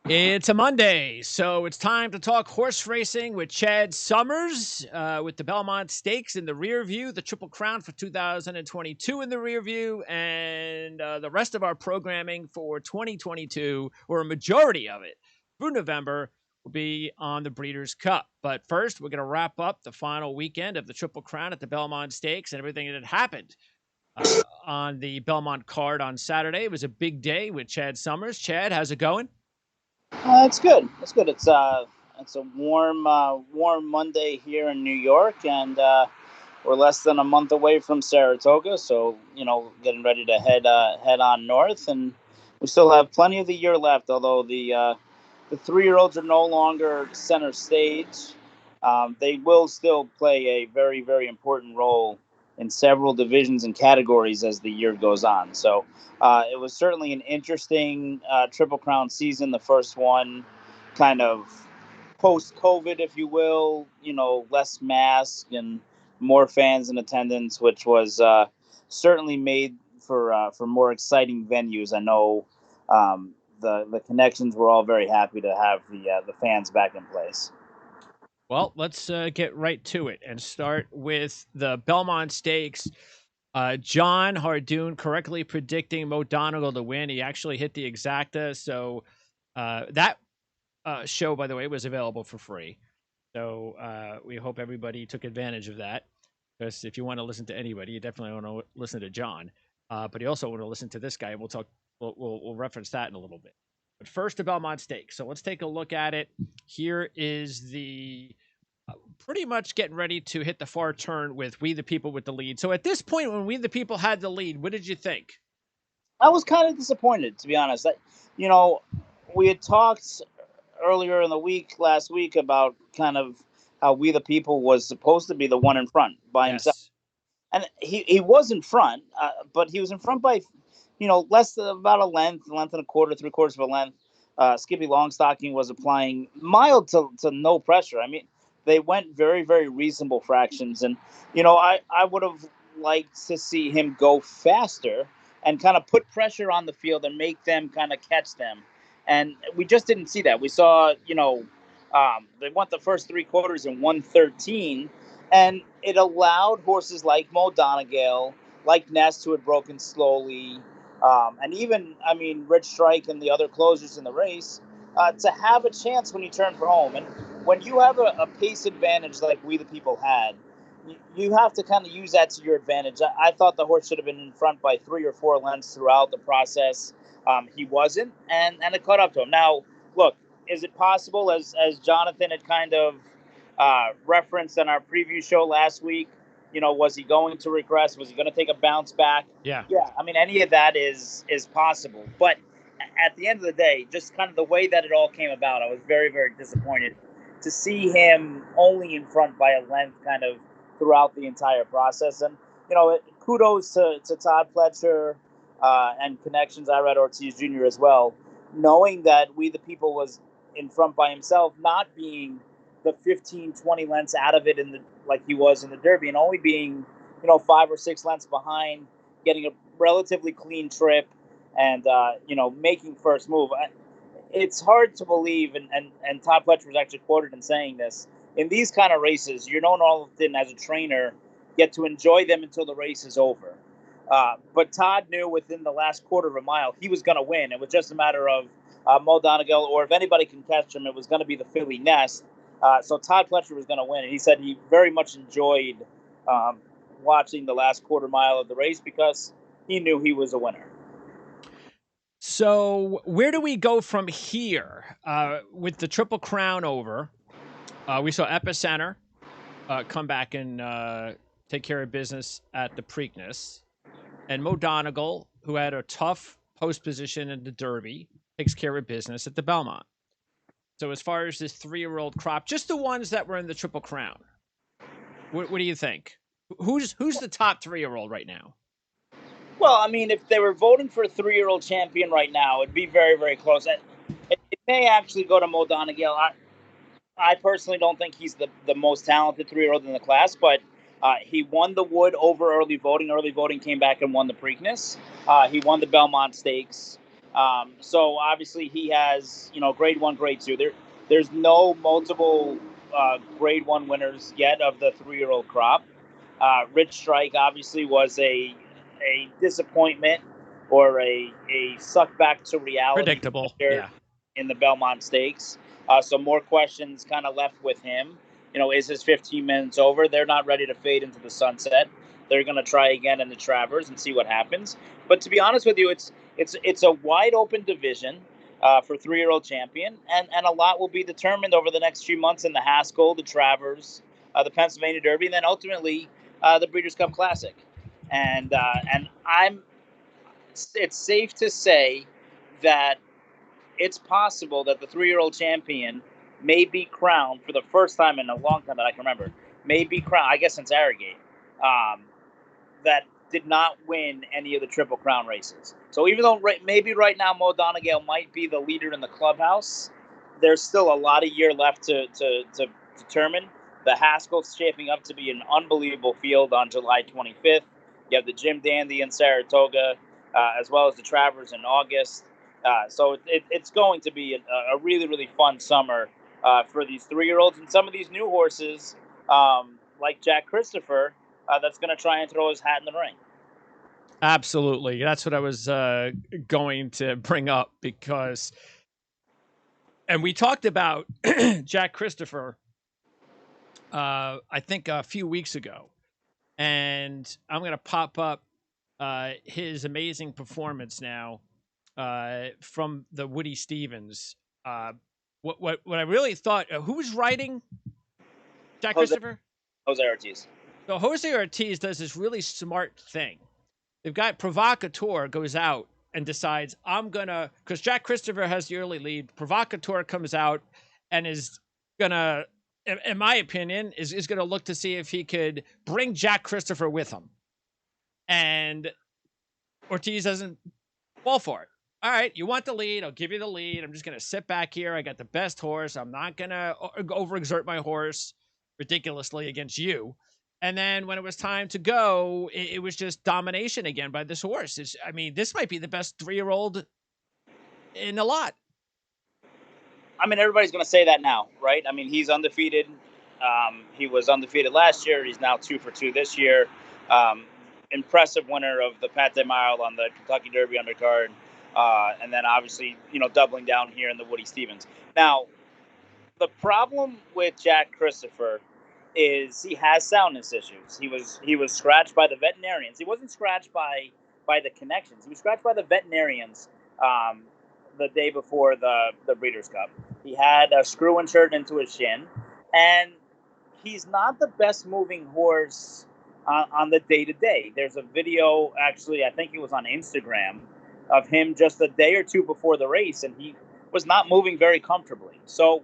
It's a Monday, so it's time to talk horse racing with Chad Summers, with the Belmont Stakes in the rear view, the Triple Crown for 2022 in the rear view, and the rest of our programming for 2022, or a majority of it, through November, will be on the Breeders' Cup. But first, we're going to wrap up the final weekend of the Triple Crown at the Belmont Stakes and everything that had happened on the Belmont card on Saturday. It was a big day with Chad Summers. Chad, how's it going? It's good. It's good. It's a warm Monday here in New York, and we're less than a month away from Saratoga. So getting ready to head on north, and we still have plenty of the year left. Although the 3-year-olds are no longer center stage, they will still play a very very important role in several divisions and categories as the year goes on. So it was certainly an interesting Triple Crown season. The first one, kind of post-COVID, if you will. Less masks and more fans in attendance, which was certainly made for more exciting venues. I know the connections were all very happy to have the fans back in place. Well, let's get right to it and start with the Belmont Stakes. John Hardoon correctly predicting Mo Donegal to win. He actually hit the exacta. So that show, by the way, was available for free. So we hope everybody took advantage of that. Because if you want to listen to anybody, you definitely want to listen to John. But you also want to listen to this guy. We'll talk. We'll reference that in a little bit. But first, the Belmont Stakes. So let's take a look at it. Here is the pretty much getting ready to hit the far turn with We the People with the lead. So at this point, when We the People had the lead, what did you think? I was kind of disappointed, to be honest. You know, we had talked earlier in the week, last week, about kind of how We the People was supposed to be the one in front by himself. Yes. And he was in front, but he was in front by, less than about a length and a quarter, 3/4 of a length. Skippy Longstocking was applying mild to no pressure. I mean, they went very, very reasonable fractions. And, I would have liked to see him go faster and kind of put pressure on the field and make them kind of catch them. And we just didn't see that. We saw, they went the first 3/4 in 113, and it allowed horses like Mo Donegal, like Nest, who had broken slowly, and even, Rich Strike and the other closers in the race, to have a chance when you turn for home. And when you have a pace advantage like We the People had, you have to kind of use that to your advantage. I thought the horse should have been in front by 3 or 4 lengths throughout the process. He wasn't, and it caught up to him. Now, look, is it possible, as Jonathan had kind of referenced in our preview show last week, was he going to regress? Was he going to take a bounce back? Yeah. Yeah, any of that is possible. But at the end of the day, just kind of the way that it all came about, I was very, very disappointed to see him only in front by a length kind of throughout the entire process. And, kudos to Todd Pletcher and Connections, Irad Ortiz Jr. as well, knowing that We the People was in front by himself, not being the 15, 20 lengths out of it like he was in the Derby, and only being, 5 or 6 lengths behind, getting a relatively clean trip, and making first move. It's hard to believe, and Todd Pletcher was actually quoted in saying this. In these kind of races, you don't often, as a trainer, get to enjoy them until the race is over. But Todd knew within the last quarter of a mile he was going to win. It was just a matter of Mo Donegal, or if anybody can catch him, it was going to be the filly Nest. So Todd Pletcher was going to win, and he said he very much enjoyed watching the last quarter mile of the race because he knew he was a winner. So where do we go from here? With the Triple Crown over, we saw Epicenter come back and take care of business at the Preakness. And Mo Donegal, who had a tough post position in the Derby, takes care of business at the Belmont. So as far as this 3-year-old crop, just the ones that were in the Triple Crown, what do you think? Who's the top 3-year-old right now? Well, if they were voting for a 3-year-old champion right now, it'd be very, very close. It may actually go to Mo Donegal. I personally don't think he's the most talented 3-year-old in the class, but he won the Wood over early voting. Early voting came back and won the Preakness. He won the Belmont Stakes. So obviously he has, grade one, grade two. There's no multiple grade one winners yet of the 3-year-old crop. Rich Strike obviously was a disappointment or a suck back to reality Predictable. Yeah. in the Belmont Stakes. So more questions kind of left with him. Is his 15 minutes over? They're not ready to fade into the sunset. They're going to try again in the Travers and see what happens. But to be honest with you, it's a wide open division for 3-year-old champion, and a lot will be determined over the next few months in the Haskell, the Travers, the Pennsylvania Derby, and then ultimately the Breeders' Cup Classic. And it's safe to say that it's possible that the 3-year-old champion may be crowned for the first time in a long time that I can remember. May be crowned, I guess, since Arrogate. That did not win any of the Triple Crown races. So even though maybe right now Mo Donegal might be the leader in the clubhouse, there's still a lot of year left to determine. The Haskell's shaping up to be an unbelievable field on July 25th. You have the Jim Dandy in Saratoga, as well as the Travers in August. So it's going to be a really, really fun summer for these 3-year-olds and some of these new horses, like Jack Christopher, that's going to try and throw his hat in the ring. Absolutely. That's what I was going to bring up because, and we talked about Jack Christopher, I think a few weeks ago, and I'm going to pop up his amazing performance now from the Woody Stevens. What I really thought, who was writing Jack Christopher? Jose Ortiz. So Jose Ortiz does this really smart thing. They've got Provocateur goes out and decides, because Jack Christopher has the early lead. Provocateur comes out and is going to, in my opinion, is going to look to see if he could bring Jack Christopher with him. And Ortiz doesn't fall for it. All right, you want the lead? I'll give you the lead. I'm just going to sit back here. I got the best horse. I'm not going to overexert my horse ridiculously against you. And then when it was time to go, it was just domination again by this horse. This might be the best 3-year-old in a lot. Everybody's going to say that now, right? He's undefeated. He was undefeated last year. He's now 2 for 2 this year. Impressive winner of the Pat Mile on the Kentucky Derby undercard. And then obviously, doubling down here in the Woody Stevens. Now, the problem with Jack Christopher is he has soundness issues. He was scratched by the veterinarians. He wasn't scratched by the connections. He was scratched by the veterinarians the day before the Breeders' Cup. He had a screw inserted into his shin, and he's not the best moving horse on the day-to-day. There's a video, actually, I think it was on Instagram, of him just a day or two before the race, and he was not moving very comfortably. So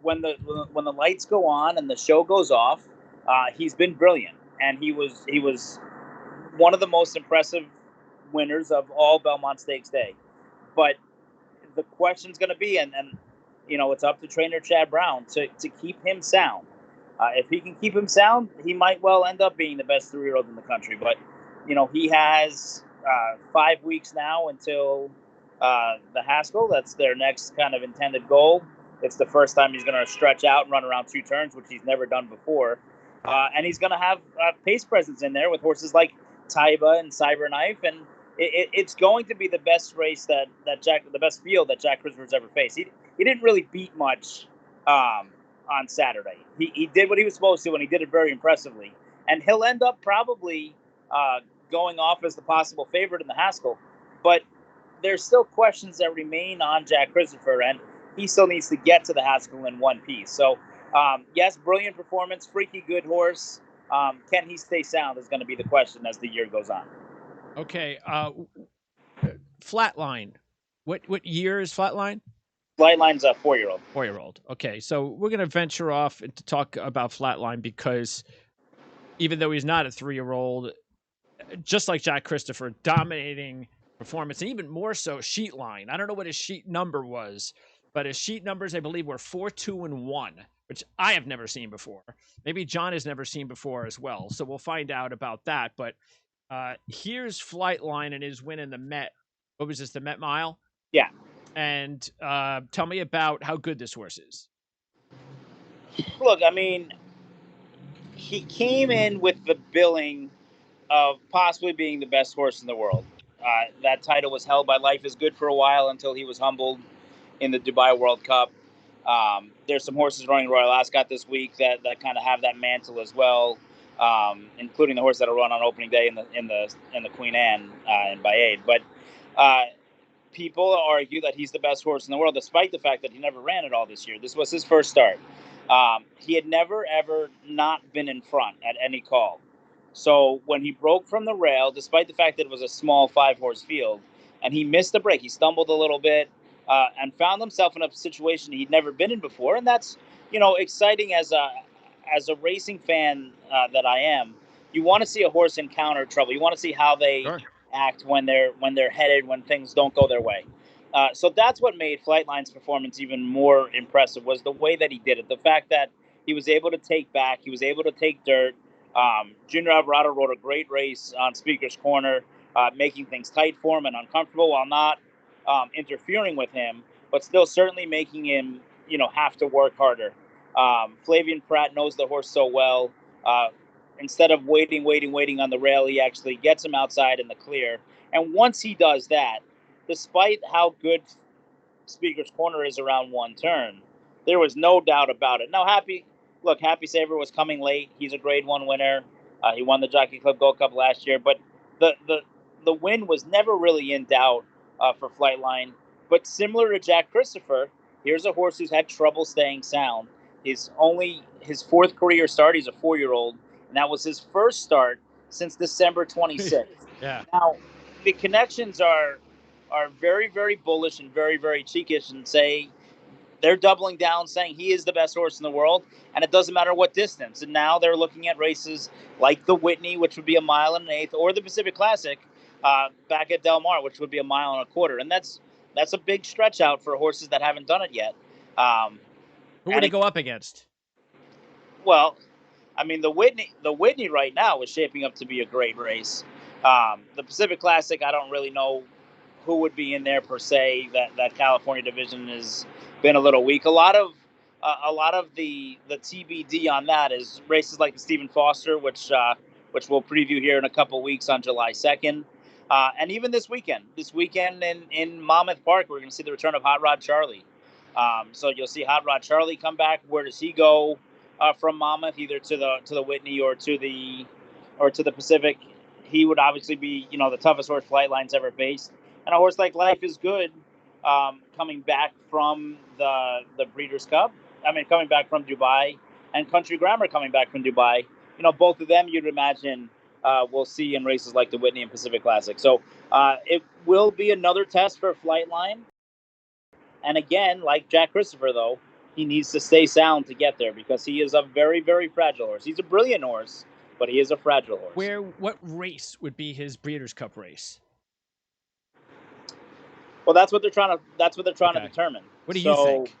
when the lights go on and the show goes off, he's been brilliant, and he was one of the most impressive winners of all Belmont Stakes Day. But the question's going to be, and it's up to trainer Chad Brown to keep him sound. If he can keep him sound, he might well end up being the best 3-year-old in the country. But he has 5 weeks now until the Haskell. That's their next kind of intended goal. It's the first time he's going to stretch out and run around 2 turns, which he's never done before. And he's going to have pace presence in there with horses like Taiba and Cyberknife. And it's going to be the best race the best field that Jack Christopher's ever faced. He didn't really beat much on Saturday. He did what he was supposed to, and he did it very impressively. And he'll end up probably going off as the possible favorite in the Haskell. But there's still questions that remain on Jack Christopher, and he still needs to get to the Haskell in one piece. So, yes, brilliant performance, freaky good horse. Can he stay sound is going to be the question as the year goes on. Okay. Flatline. What year is Flatline? Flatline's a 4-year-old. 4-year-old. Okay, so we're going to venture off to talk about Flatline because even though he's not a 3-year-old, just like Jack Christopher, dominating performance, and even more so sheet line. I don't know what his sheet number was, but his sheet numbers, I believe, were 4, 2, and 1, which I have never seen before. Maybe John has never seen before as well. So we'll find out about that. But here's Flightline and his win in the Met What was this, the Met Mile? Yeah. And tell me about how good this horse is. Look, I mean, he came in with the billing of possibly being the best horse in the world. That title was held by Life is Good for a while until he was humbled in the Dubai World Cup. There's some horses running Royal Ascot this week that kind of have that mantle as well, including the horse that'll run on opening day in the Queen Anne in Bayade. But uh, people argue that he's the best horse in the world, despite the fact that he never ran at all this year. This was his first start. He had never, ever not been in front at any call. So when he broke from the rail, despite the fact that it was a small 5-horse field, and he missed the break, he stumbled a little bit and found himself in a situation he'd never been in before. And that's, exciting as a racing fan that I am. You want to see a horse encounter trouble. You want to see how they Sure. act when they're headed, when things don't go their way. So that's what made Flightline's performance even more impressive, was the way that he did it. The fact that he was able to take back, he was able to take dirt. Junior Alvarado rode a great race on Speaker's Corner, making things tight for him and uncomfortable while not interfering with him, but still certainly making him, have to work harder. Flavian Pratt knows the horse so well. Uh, Instead of waiting on the rail, he actually gets him outside in the clear. And once he does that, despite how good Speaker's Corner is around one turn, there was no doubt about it. Now, Happy Saver was coming late. He's a Grade 1 winner. He won the Jockey Club Gold Cup last year, but the win was never really in doubt for Flightline. But similar to Jack Christopher, here's a horse who's had trouble staying sound. His fourth career start. He's a 4-year-old, and that was his first start since December 26th. Yeah. Now, the connections are very, very bullish and very, very cheekish, and say they're doubling down, saying he is the best horse in the world, and it doesn't matter what distance. And now they're looking at races like the Whitney, which would be 1.125 miles, or the Pacific Classic back at Del Mar, which would be 1.25 miles, and that's a big stretch out for horses that haven't done it yet. Who would And he it, go up against? well, I mean, the Whitney right now is shaping up to be a great race. The Pacific Classic, I don't really know who would be in there per se. That California division has been a little weak. A lot of the TBD on that is races like the Stephen Foster, which we'll preview here in a couple weeks on July 2nd. And even this weekend in Monmouth Park, we're going to see the return of Hot Rod Charlie. So you'll see Hot Rod Charlie come back. Where does he go from Monmouth, either to the Whitney or to the Pacific? He would obviously be, the toughest horse Flightline's ever faced. And a horse like Life is Good, coming back from the Breeders' Cup. I mean, coming back from Dubai, and Country Grammar coming back from Dubai. Both of them you'd imagine we'll see in races like the Whitney and Pacific Classic. So it will be another test for Flightline. And again, like Jack Christopher, though, he needs to stay sound to get there, because he is a very, very fragile horse. He's a brilliant horse, but he is a fragile horse. What race would be his Breeders' Cup race? Well, that's what they're trying to Okay. determine. What do you think?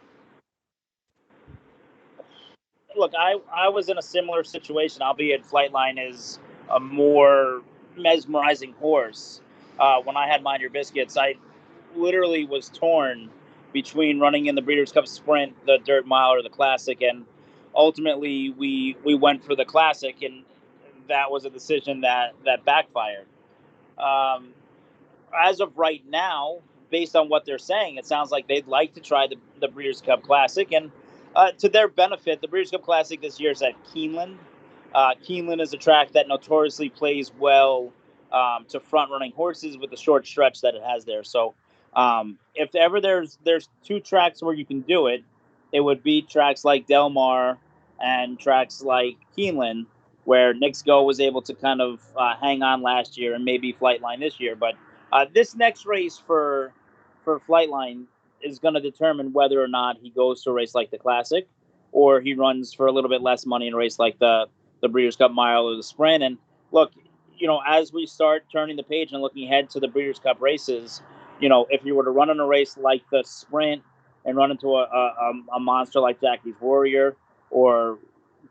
Look, I was in a similar situation, albeit Flightline is a more mesmerizing horse. When I had Mind Your Biscuits, I literally was torn between running in the Breeders' Cup Sprint, the Dirt Mile, or the Classic, and ultimately we went for the Classic, and that was a decision that backfired. Um, as of right now, based on what they're saying, it sounds like they'd like to try the Breeders' Cup Classic. And to their benefit, the Breeders' Cup Classic this year is at Keeneland. Keeneland is a track that notoriously plays well to front-running horses with the short stretch that it has there. So if ever there's two tracks where you can do it, it would be tracks like Del Mar and tracks like Keeneland, where Nick's Go was able to kind of hang on last year, and maybe Flightline this year. But this next race for Flightline is going to determine whether or not he goes to a race like the Classic, or he runs for a little bit less money in a race like the Breeders' Cup Mile or the Sprint. And look, as we start turning the page and looking ahead to the Breeders' Cup races, if you were to run in a race like the Sprint and run into a monster like Jackie's Warrior, or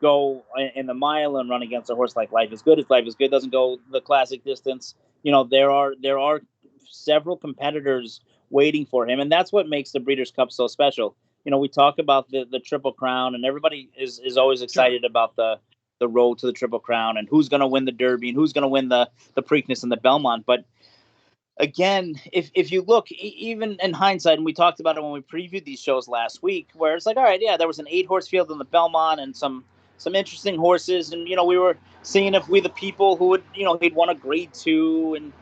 go in the mile and run against a horse like Life is Good, if Life is Good doesn't go the Classic distance, there are several competitors waiting for him, and that's what makes the Breeders' Cup so special. We talk about the Triple Crown, and everybody is always Sure. excited about the road to the Triple Crown and who's going to win the Derby and who's going to win the Preakness and the Belmont. But again, if you look, even in hindsight, and we talked about it when we previewed these shows last week, where it's like, all right, yeah, there was an 8-horse field in the Belmont and some interesting horses, and we were seeing if we the people who would, he'd won a Grade 2, and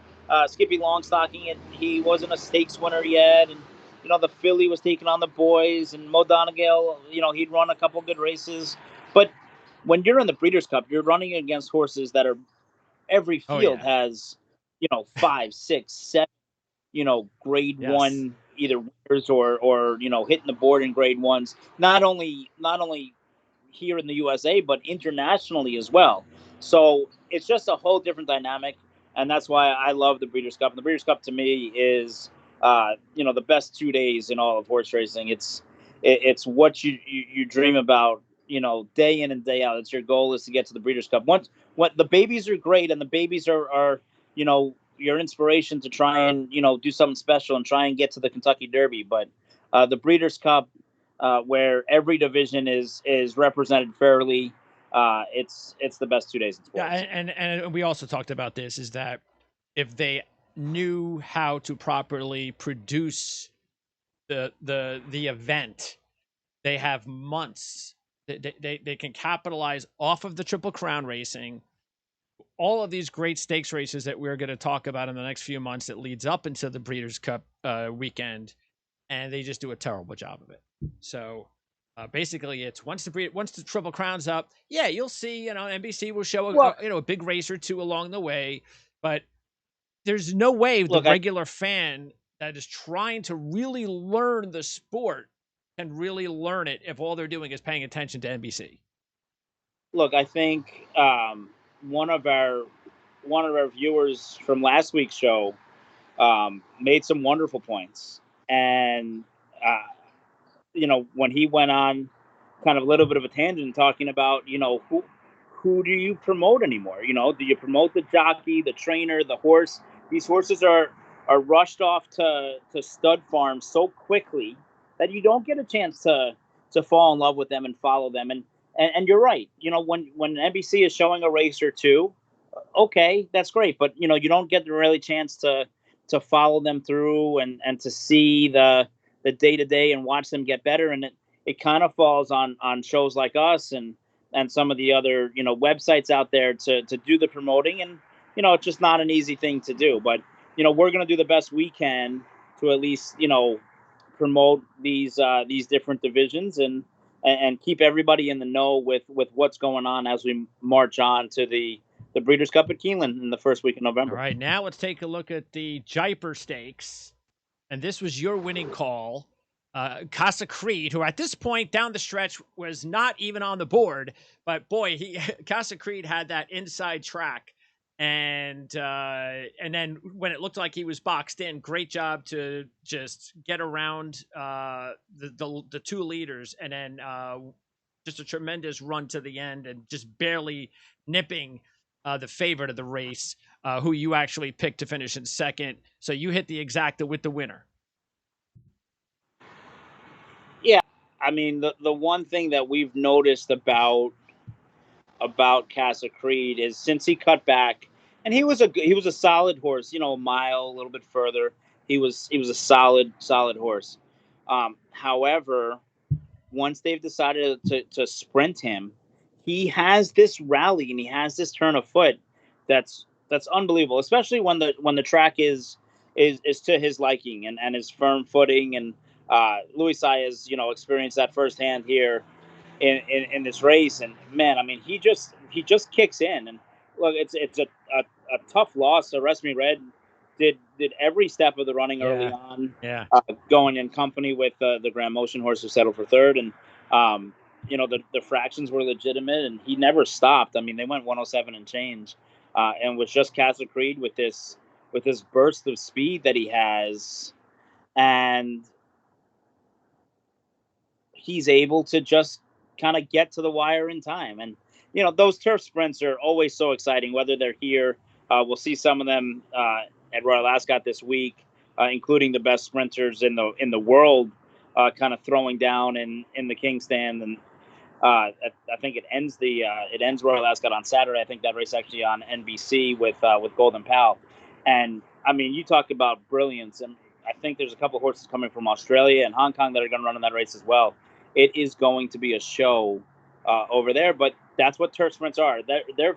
Skippy Longstocking, and he wasn't a stakes winner yet, and the filly was taking on the boys, and Mo Donegal, he'd run a couple good races, but when you're in the Breeders' Cup, you're running against horses that are every Oh field yeah. has 5, 6, 7 grade Yes. one either winners or hitting the board in grade ones. Not only here in the USA, but internationally as well. So it's just a whole different dynamic, and that's why I love the Breeders' Cup. And the Breeders' Cup to me is, the best 2 days in all of horse racing. It's what you dream about, day in and day out. It's your goal is to get to the Breeders' Cup. Once what the babies are great, and the babies are your inspiration to try and do something special and try and get to the Kentucky Derby. But the Breeders' Cup, where every division is represented fairly. It's the best 2 days in Yeah, sports. and we also talked about this is that if they knew how to properly produce the event, they have months. They can capitalize off of the Triple Crown racing, all of these great stakes races that we're going to talk about in the next few months that leads up into the Breeders' Cup weekend, and they just do a terrible job of it. So basically, it's once the Triple Crown's up, yeah, you'll see. NBC will show Well, a big race or two along the way, but there's no way the look, I regular fan that is trying to really learn the sport can really learn it if all they're doing is paying attention to NBC. look. I think one of our one of our viewers from last week's show made some wonderful points, and uh, when he went on kind of a little bit of a tangent talking about, who do you promote anymore? Do you promote the jockey, the trainer, the horse? These horses are rushed off to stud farms so quickly that you don't get a chance to fall in love with them and follow them. And you're right. When NBC is showing a race or two, okay, that's great. But you don't get the really chance to follow them through and to see the day to day and watch them get better. And it kind of falls on shows like us and some of the other websites out there to do the promoting. And it's just not an easy thing to do. But we're going to do the best we can to at least promote these different divisions and keep everybody in the know with what's going on as we march on to the Breeders' Cup at Keeneland in the first week of All November. right, now let's take a look at the Jaipur Stakes. And this was your winning call. Casa Creed, who at this point down the stretch was not even on the board, but boy, Casa Creed had that inside track, and then when it looked like he was boxed in, great job to just get around the two leaders, and then just a tremendous run to the end, and just barely nipping the favorite of the race, who you actually picked to finish in second. So you hit the exacta with the winner. Yeah, I mean the one thing that we've noticed about Casa Creed is since he cut back, and he was a solid horse. A mile, a little bit further. He was a solid horse. However, once they've decided to sprint him, he has this rally and he has this turn of foot that's unbelievable, especially when the track is to his liking and his firm footing. And Louis Sai has experienced that firsthand here in this race. And man, I mean, he just kicks in. And look, it's a tough loss. So Resmi Red did every step of the running early Yeah, on, yeah. going in company with the Grand Motion horse who settled for third. And the fractions were legitimate, and he never stopped. I mean, they went 107 and change, and was just Casa Creed with this burst of speed that he has, and he's able to just kind of get to the wire in time. And those turf sprints are always so exciting. Whether they're here, we'll see some of them at Royal Ascot this week, including the best sprinters in the world, kind of throwing down in the King Stand. And I think it ends Royal Ascot on Saturday. I think that race actually on NBC with Golden Pal. And I mean, you talk about brilliance, and I think there's a couple of horses coming from Australia and Hong Kong that are going to run in that race as well. It is going to be a show over there, but that's what turf sprints are. They're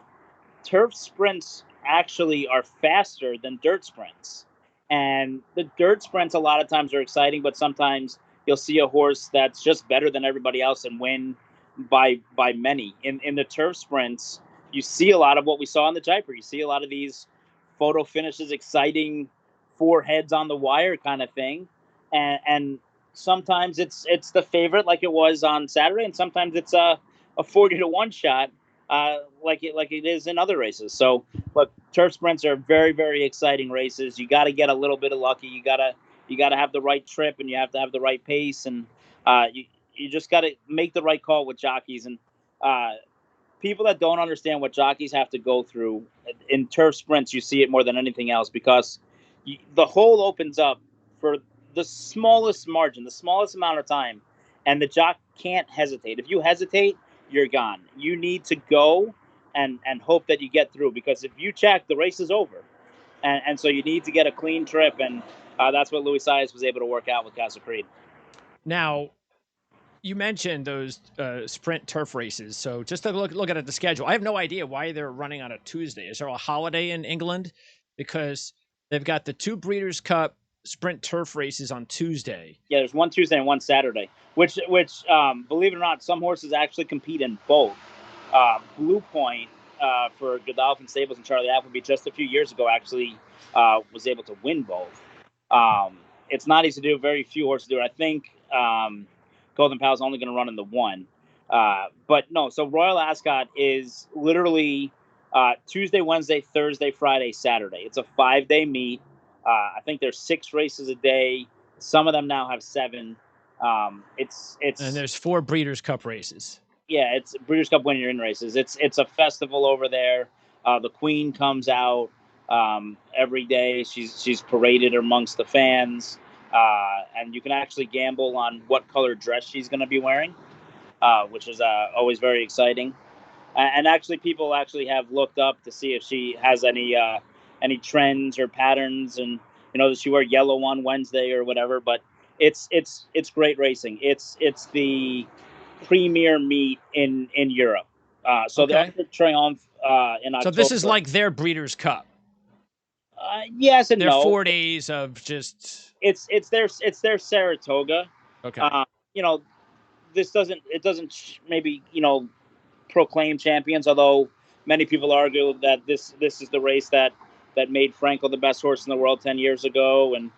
turf sprints actually are faster than dirt sprints. And the dirt sprints a lot of times are exciting, but sometimes you'll see a horse that's just better than everybody else and win by many. In the turf sprints, you see a lot of what we saw in the Jaipur. You see a lot of these photo finishes, exciting four heads on the wire kind of thing. And sometimes it's the favorite like it was on Saturday, and sometimes it's a 40-1 shot like it is in other races. So, look, turf sprints are very, very exciting races. You got to get a little bit of lucky. You gotta have the right trip, and you have to have the right pace, and you just got to make the right call with jockeys. And people that don't understand what jockeys have to go through in turf sprints, you see it more than anything else because the hole opens up for the smallest margin, the smallest amount of time, and the jock can't hesitate. If you hesitate, you're gone. You need to go and hope that you get through, because if you check, the race is over. And so you need to get a clean trip, and that's what Louis Saez was able to work out with Castle Creed. Now, you mentioned those sprint turf races. So just to look at the schedule, I have no idea why they're running on a Tuesday. Is there a holiday in England? Because they've got the two Breeders' Cup sprint turf races on Tuesday. Yeah, there's one Tuesday and one Saturday, which believe it or not, some horses actually compete in both. Blue Point for Godolphin Stables and Charlie Appleby just a few years ago actually was able to win both. It's not easy to do. Very few horses do it. I think Golden Pal is only going to run in the one. But no, so Royal Ascot is literally Tuesday, Wednesday, Thursday, Friday, Saturday. It's a 5-day meet. I think there's 6 races a day. Some of them now have 7. It's and there's 4 Breeders' Cup races. Yeah, it's Breeders' Cup winner in races. It's a festival over there. The Queen comes out every day. She's paraded amongst the fans, and you can actually gamble on what color dress she's going to be wearing, which is always very exciting. And actually, people actually have looked up to see if she has any trends or patterns, and does she wear yellow on Wednesday or whatever. But it's great racing. It's the premier meet in Europe. So okay. The Arc de Triomphe in October. So this is like their Breeders' Cup. Yes and they're no. 4 days of just. It's their Saratoga. Okay. This doesn't maybe proclaim champions, although many people argue that this is the race that made Frankel the best horse in the world 10 years ago, and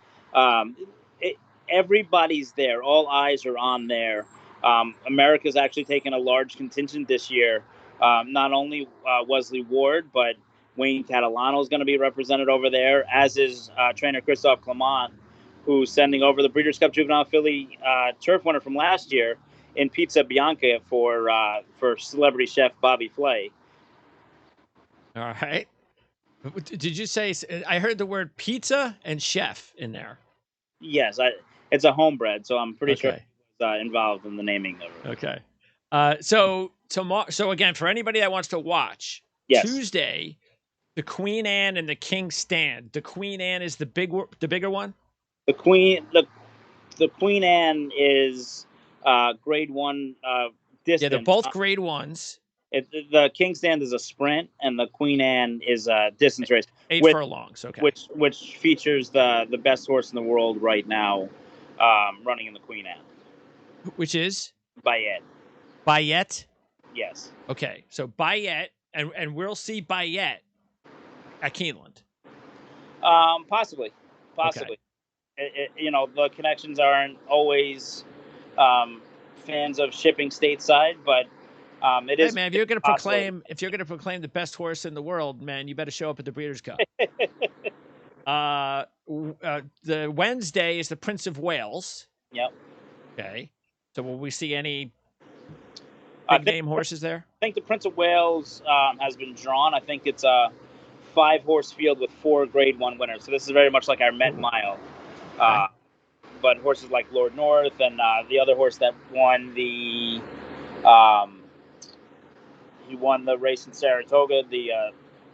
everybody's there. All eyes are on there. America's actually taken a large contingent this year. Not only Wesley Ward, but Wayne Catalano is going to be represented over there, as is trainer Christophe Clement, who's sending over the Breeders' Cup Juvenile Filly turf winner from last year in Pizza Bianca for celebrity chef Bobby Flay. All right. Did you say, I heard the word pizza and chef in there? Yes, it's a homebred, so I'm pretty sure it's involved in the naming of it. Okay. So tomorrow, so again, for anybody that wants to watch, yes. Tuesday, the Queen Anne and the King Stand. The Queen Anne is the bigger one? The Queen Anne is grade 1 distance. Yeah, they're both grade 1s. The King Stand is a sprint, and the Queen Anne is a distance race. 8 furlongs, okay. Which features the best horse in the world right now running in the Queen Anne. Which is? Bayet. Bayet? Yes. Okay, so Bayet, and we'll see Bayet at Keeneland. Possibly. Okay. The connections aren't always fans of shipping stateside, but it is. Hey man, if you're going to proclaim the best horse in the world, man, you better show up at the Breeders' Cup. The Wednesday is the Prince of Wales. Yep. Okay. So will we see any big name horses there? I think the Prince of Wales has been drawn. I think it's a 5-horse field with 4 Grade 1 winners. So this is very much like our Met Mile. Okay. But horses like Lord North and the other horse that won um, he won the race in Saratoga, the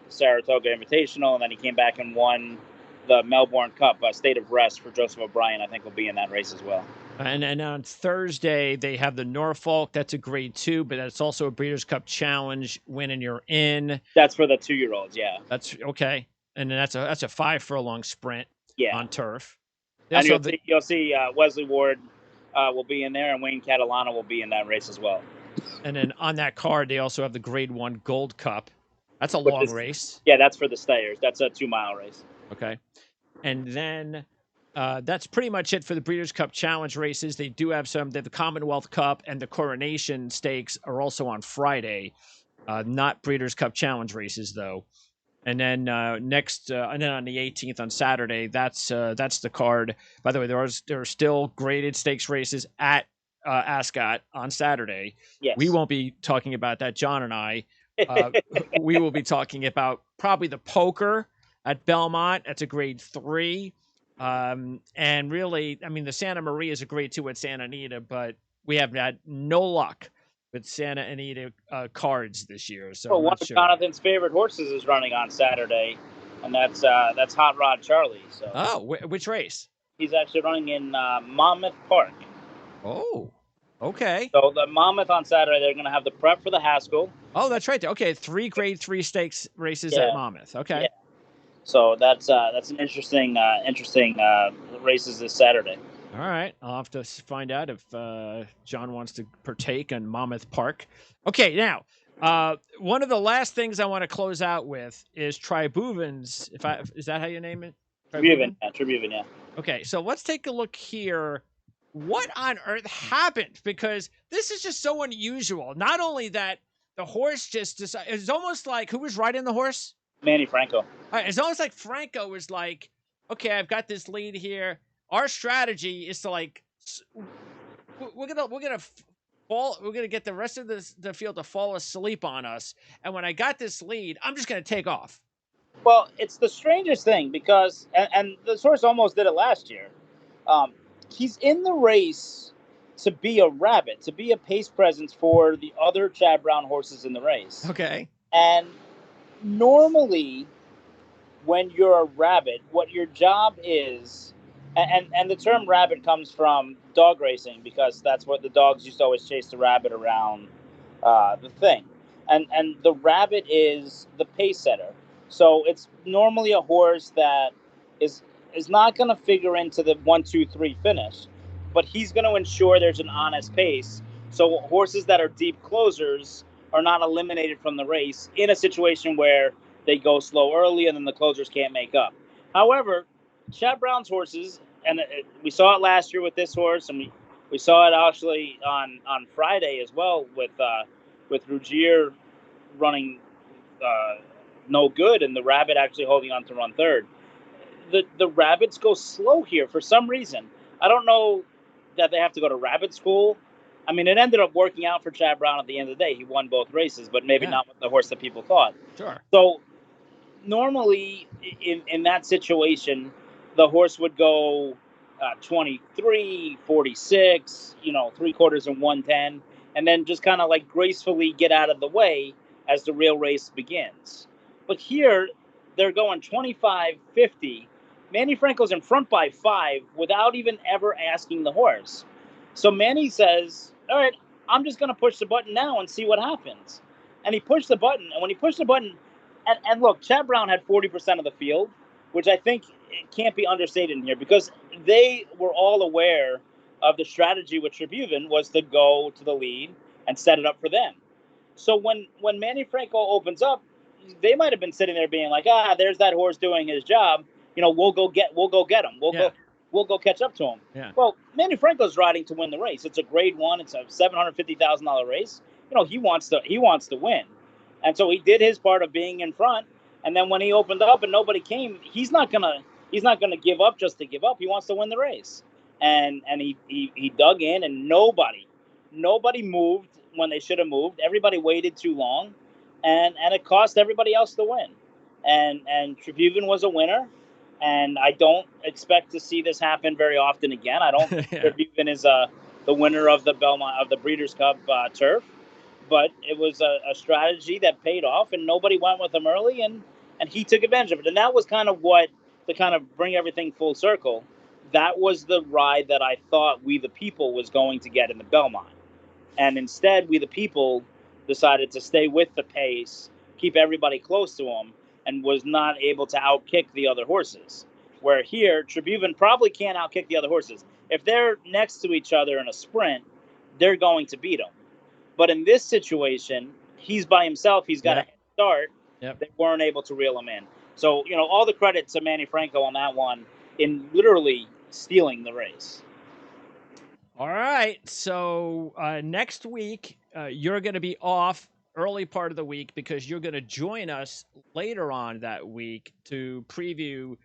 Saratoga Invitational, and then he came back and won the Melbourne Cup, State of Rest for Joseph O'Brien. I think will be in that race as well. And on Thursday they have the Norfolk. That's a Grade 2, but that's also a Breeders' Cup Challenge win, and you're in. That's for the 2-year-olds, yeah. That's okay, and then that's a 5 furlong sprint on turf. And you'll see Wesley Ward will be in there, and Wayne Catalano will be in that race as well. And then on that card, they also have the Grade 1 Gold Cup. That's a long race. Yeah, that's for the stayers. That's a 2-mile race. Okay. And then that's pretty much it for the Breeders' Cup Challenge races. They do have some. They have the Commonwealth Cup and the Coronation Stakes are also on Friday. Not Breeders' Cup Challenge races, though. And then and then on the 18th on Saturday, that's the card. By the way, there are still graded stakes races at Ascot on Saturday. Yes. We won't be talking about that, John and I. We will be talking about probably the poker at Belmont. That's a Grade 3. And really, I mean, the Santa Maria is a Grade 2 at Santa Anita, but we have had no luck with Santa Anita cards this year. So one of Jonathan's favorite horses is running on Saturday, and that's Hot Rod Charlie. So which race? He's actually running in Monmouth Park. Oh, okay. So the Monmouth on Saturday, they're going to have the prep for the Haskell. Oh, that's right. Okay, 3 Grade 3 stakes races at Monmouth. Okay. Yeah. So that's an interesting races this Saturday. All right, I'll have to find out if John wants to partake in Monmouth Park. Okay, now one of the last things I want to close out with is Tribhuvan's. Is that how you name it? Tribhuvan, yeah. Okay, so let's take a look here. What on earth happened? Because this is just so unusual. Not only that, the horse just decided. It's almost like, who was riding the horse? Manny Franco. All right, it's almost like Franco was like, okay, I've got this lead here. Our strategy is to we're gonna get the rest of the field to fall asleep on us, and when I got this lead, I'm just gonna take off. Well, it's the strangest thing because, and the horse almost did it last year. He's in the race to be a rabbit, to be a pace presence for the other Chad Brown horses in the race. Okay. And normally, when you're a rabbit, what your job is, and the term rabbit comes from dog racing because that's what the dogs used to always chase the rabbit around the thing. And the rabbit is the pace setter. So it's normally a horse that is not going to figure into the 1, 2, 3 finish, but he's going to ensure there's an honest pace. So horses that are deep closers are not eliminated from the race in a situation where they go slow early and then the closers can't make up. However, Chad Brown's horses, and we saw it last year with this horse, and we saw it actually on Friday as well with Ruggier running no good and the rabbit actually holding on to run third. The rabbits go slow here for some reason. I don't know that they have to go to rabbit school. I mean, it ended up working out for Chad Brown at the end of the day. He won both races, but maybe not with the horse that people thought. Sure. So normally in that situation, the horse would go 23, 46, 3/4 and 110, and then just kind of like gracefully get out of the way as the real race begins. But here, they're going 25, 50. Manny Franco's in front by 5 without even ever asking the horse. So Manny says, all right, I'm just going to push the button now and see what happens. And he pushed the button. And when he pushed the button, and look, Chad Brown had 40% of the field, which I think it can't be understated in here because they were all aware of the strategy with Tribhuvan was to go to the lead and set it up for them. So when Manny Franco opens up, they might have been sitting there being like, there's that horse doing his job. We'll go get him. We'll go catch up to him. Yeah. Well, Manny Franco's riding to win the race. It's a Grade 1. It's a $750,000 race. He wants to win, and so he did his part of being in front. And then when he opened up and nobody came, he's not gonna give up just to give up. He wants to win the race, and he dug in, and nobody moved when they should have moved. Everybody waited too long, and it cost everybody else the win. and Tribhuvan was a winner. And I don't expect to see this happen very often again. I don't think Yeah. Tribhuvan is the winner of the Belmont of the Breeders' Cup turf, but it was a strategy that paid off, and nobody went with him early, and he took advantage of it. And that was kind of what, to kind of bring everything full circle, that was the ride that I thought We the People was going to get in the Belmont. And instead, We the People decided to stay with the pace, keep everybody close to him, and was not able to outkick the other horses. Where here, Tribhuvan probably can't outkick the other horses. If they're next to each other in a sprint, they're going to beat him. But in this situation, he's by himself. He's got a Yep. head start. Yep. They weren't able to reel him in. So, all the credit to Manny Franco on that one in literally stealing the race. All right. So next week, you're going to be off early part of the week because you're going to join us later on that week to preview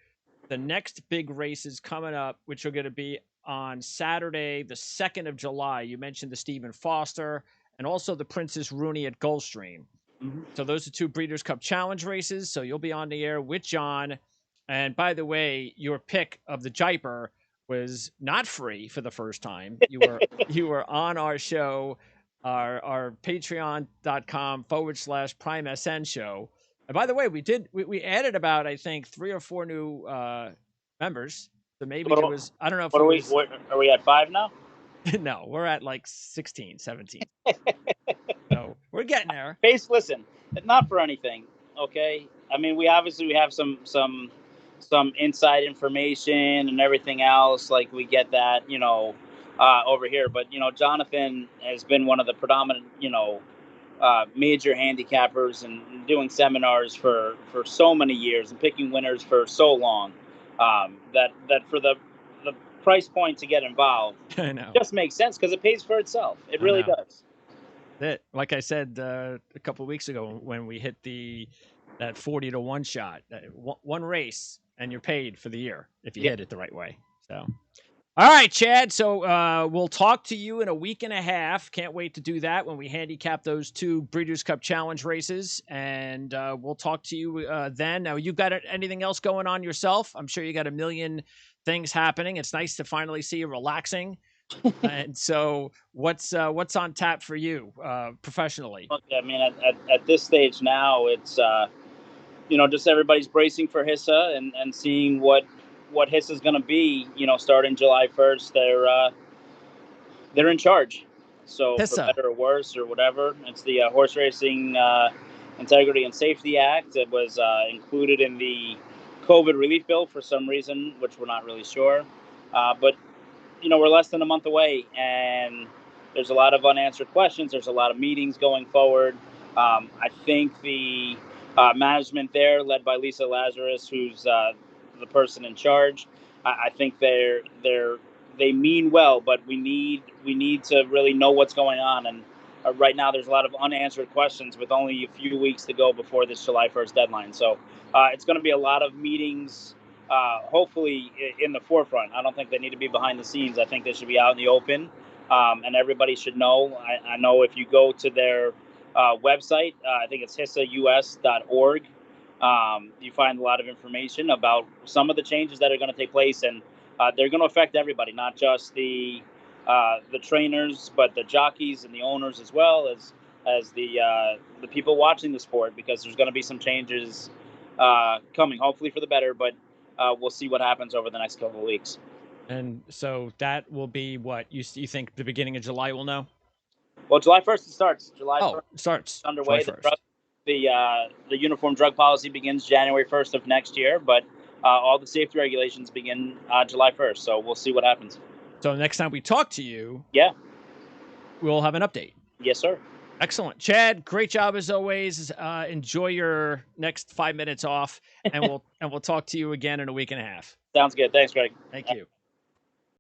the next big races coming up, which are going to be on Saturday, the 2nd of July. You mentioned the Stephen Foster and also the Princess Rooney at Gulfstream. Mm-hmm. So those are 2 Breeders' Cup Challenge races. So you'll be on the air with John. And by the way, your pick of the Jaipur was not free for the first time. You were on our show, our patreon.com/Prime SN show. And by the way, we added about, I think, 3 or 4 new members. So maybe there was, I don't know if it was. Are we at 5 now? No, we're at like 16, 17. So we're getting there. Pace, listen, not for anything, okay? I mean, we have some inside information and everything else. Like, we get that, over here. But Jonathan has been one of the predominant, major handicappers and doing seminars for so many years and picking winners for so long, that for the price point to get involved, I know. just makes sense because it pays for itself. It really does. That, like I said a couple of weeks ago when we hit that 40 to 1 shot, one race and you're paid for the year if you hit it the right way. So, all right, Chad. So we'll talk to you in a week and a half. Can't wait to do that when we handicap those 2 Breeders' Cup Challenge races, and we'll talk to you then. Now, you got anything else going on yourself? I'm sure you got a million things happening. It's nice to finally see you relaxing. And so what's on tap for you professionally? I mean, at this stage now, it's just everybody's bracing for HISA and seeing what HISA is going to be. Starting July 1st, they're in charge. So HISA. For better or worse or whatever, it's the Horse Racing Integrity and Safety Act. It was included in the COVID relief bill for some reason, which we're not really sure. But we're less than a month away, and there's a lot of unanswered questions. There's a lot of meetings going forward. I think the management there, led by Lisa Lazarus, who's the person in charge, I think they mean well, but we need to really know what's going on. And right now, there's a lot of unanswered questions with only a few weeks to go before this July 1st deadline. So it's going to be a lot of meetings. Hopefully in the forefront. I don't think they need to be behind the scenes. I think they should be out in the open, and everybody should know. I know if you go to their website, I think it's hisaus.org, you find a lot of information about some of the changes that are going to take place, and they're going to affect everybody, not just the trainers, but the jockeys and the owners, as well as the people watching the sport, because there's going to be some changes coming, hopefully for the better, but we'll see what happens over the next couple of weeks. And so that will be what you think the beginning of July we'll know? Well, July 1st it starts. July 1st starts underway. The uniform drug policy begins January 1st of next year, but all the safety regulations begin July 1st. So we'll see what happens. So next time we talk to you, we'll have an update. Yes, sir. Excellent. Chad, great job as always. Enjoy your next 5 minutes off, and we'll talk to you again in a week and a half. Sounds good. Thanks, Greg. Thank you.